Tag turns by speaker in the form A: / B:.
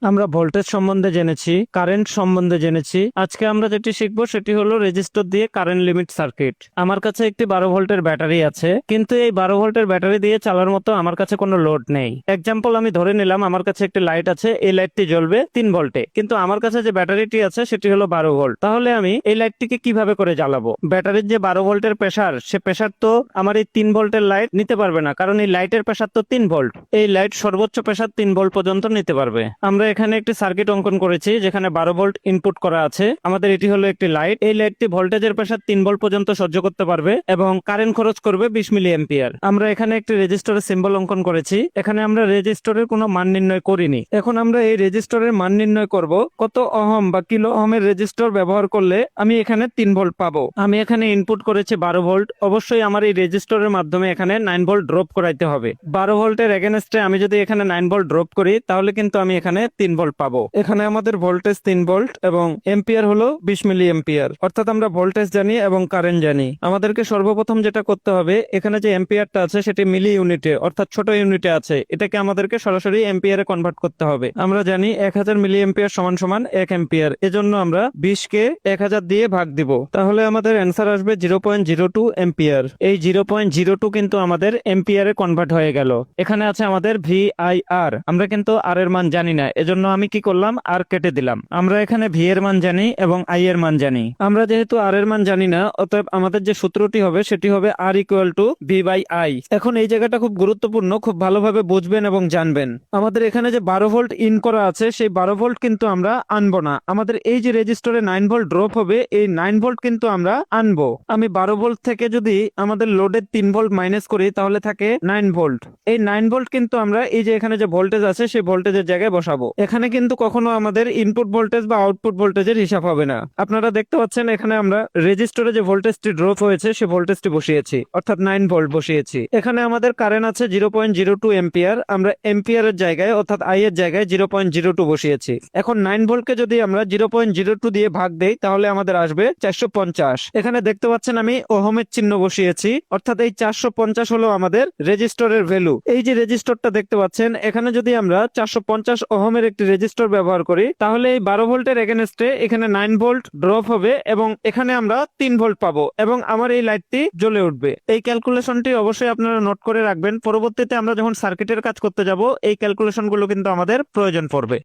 A: আমরা ভোল্টেজ সম্বন্ধে জেনেছি, কারেন্ট সম্বন্ধে জেনেছি। আজকে আমরা যেটি শিখবো সেটি হলো রেজিস্টর দিয়ে কারেন্ট লিমিট সার্কিট। আমার কাছে একটি 12 ভোল্টের ব্যাটারি আছে, কিন্তু এই 12 ভোল্টের ব্যাটারি দিয়ে চালার মতো আমার কাছে কোনো লোড নেই। এক্সাম্পল আমি ধরে নিলাম আমার কাছে একটি লাইট আছে, এই লাইটটি জ্বলবে 3 ভোল্টে, কিন্তু আমার কাছে যে ব্যাটারিটি আছে সেটি হলো 12 ভোল্ট। তাহলে আমি এই লাইটটিকে কিভাবে করে জ্বালাবো? ব্যাটারির যে 12 ভোল্টের প্রেসার, সে প্রেসার তো আমার এই 3 ভোল্টের লাইট নিতে পারবে না, কারণ এই লাইটের প্রেসার তো 3 ভোল্ট। এই লাইট সর্বোচ্চ প্রেসার 3 ভোল্ট পর্যন্ত নিতে পারবে। আমরা এখানে একটি সার্কিট অঙ্কন করেছি যেখানে 12 ভোল্ট ইনপুট করা আছে। আমাদের এটি হলো একটি লাইট। এই লাইটটি ভোল্টেজের প্রেসার 3 ভোল্ট পর্যন্ত সহ্য করতে পারবে এবং কারেন্ট খরচ করবে 20 মিলি অ্যাম্পিয়ার। আমরা এখানে একটি রেজিস্টরের সিম্বল অঙ্কন করেছি। এখানে আমরা রেজিস্টরের কোনো মান নির্ণয় করিনি। এখন আমরা এই রেজিস্টরের মান নির্ণয় করব। কত ওহম বা কিলো ওহমের রেজিস্টর ব্যবহার করলে আমি এখানে 3 ভোল্ট পাবো। আমি এখানে ইনপুট করেছি 12 ভোল্ট। অবশ্যই আমার এই রেজিস্টরের মাধ্যমে এখানে 9 ভোল্ট ড্রপ করাইতে হবে। 12 ভোল্টের এগেনস্টে আমি যদি এখানে 9 ভোল্ট ড্রপ করি তাহলে কিন্তু আমি এখানে 3 ভোল্ট পাবো। এখানে আমাদের ভোল্টেজ 3 ভোল্ট এবং এম্পিয়ার হলো 20 মিলি অ্যাম্পিয়ার। অর্থাৎ আমরা ভোল্টেজ জানি এবং কারেন্ট জানি। আমাদেরকে সর্বপ্রথম যেটা করতে হবে, এখানে যে এম্পিয়ারটা আছে সেটি মিলি ইউনিটে অর্থাৎ ছোট ইউনিটে আছে, এটাকে আমাদেরকে সরাসরি এম্পিয়ারে কনভার্ট করতে হবে। আমরা জানি 1000 মিলি অ্যাম্পিয়ার সমান সমান 1 অ্যাম্পিয়ার। এজন্য আমরা 20 কে 1000 দিয়ে ভাগ দিব। তাহলে আমাদের অ্যান্সার আসবে 0.02 অ্যাম্পিয়ার। এই 0.02 কিন্তু আমাদের এম্পিয়ারে কনভার্ট হয়ে গেল। এখানে আছে আমাদের VIR। আমরা কিন্তু আর এর মান জানি না, এজন্য আমি কি করলাম, আর কেটে দিলাম। আমরা এখানে ভি এর মান জানি এবং আই এর মান জানি। আমরা যেহেতু আর এর মান জানি না, অতএব আমাদের যে সূত্রটি হবে সেটি হবে R equal to V by I. এখন এই জায়গাটা খুব গুরুত্বপূর্ণ, খুব ভালোভাবে বুঝবেন এবং জানবেন। আমাদের এখানে যে 12 ভোল্ট ইন করা আছে সেই 12 ভোল্ট কিন্তু আমরা আনবো না। আমাদের এই যে রেজিস্টরে 9 ভোল্ট ড্রপ হবে, এই 9 ভোল্ট কিন্তু আমরা আনবো। আমি 12 ভোল্ট থেকে যদি আমাদের লোডের 3 ভোল্ট মাইনাস করি তাহলে থাকে 9 ভোল্ট। এই 9 ভোল্ট কিন্তু আমরা এই যে এখানে যে ভোল্টেজ আছে সেই ভোল্টেজের জায়গায় বসাবো। এখানে কিন্তু কখনো আমাদের ইনপুট ভোল্টেজ বা আউটপুট ভোল্টেজের হিসাব হবে না। আপনারা দেখতে পাচ্ছেন এখানে আমরা রেজিস্টরে যে ভোল্টেজটি ড্রপ হয়েছে সে ভোল্টেজটি বসিয়েছি, অর্থাৎ 9 ভোল্ট বসিয়েছি। এখানে আমাদের কারেন্ট আছে 0.02 অ্যাম্পিয়ার। আমরা এম্পিয়ারের জায়গায় অর্থাৎ আই এর জায়গায় 0.02 বসিয়েছি। এখন 9 ভোল্টকে যদি আমরা 0.02 দিয়ে ভাগ দেই তাহলে আমাদের আসবে 450। এখানে দেখতে পাচ্ছেন আমি ওহমের চিহ্ন বসিয়েছি, অর্থাৎ এই 450 হলো আমাদের রেজিস্টরের ভ্যালু। এই যে রেজিস্টরটা দেখতে পাচ্ছেন, এখানে যদি আমরা 450 ওহমের একটি রেজিস্টর ব্যবহার করি তাহলে এই 12 ভোল্টের এগেনস্টে এখানে 9 ভোল্ট ড্রপ হবে এবং এখানে আমরা 3 ভোল্ট পাবো এবং আমার এই লাইটটি জ্বলে উঠবে। এই ক্যালকুলেশনটি অবশ্যই আপনারা নোট করে রাখবেন। পরবর্তীতে আমরা যখন সার্কিটের কাজ করতে যাব এই ক্যালকুলেশনগুলো কিন্তু আমাদের প্রয়োজন পড়বে।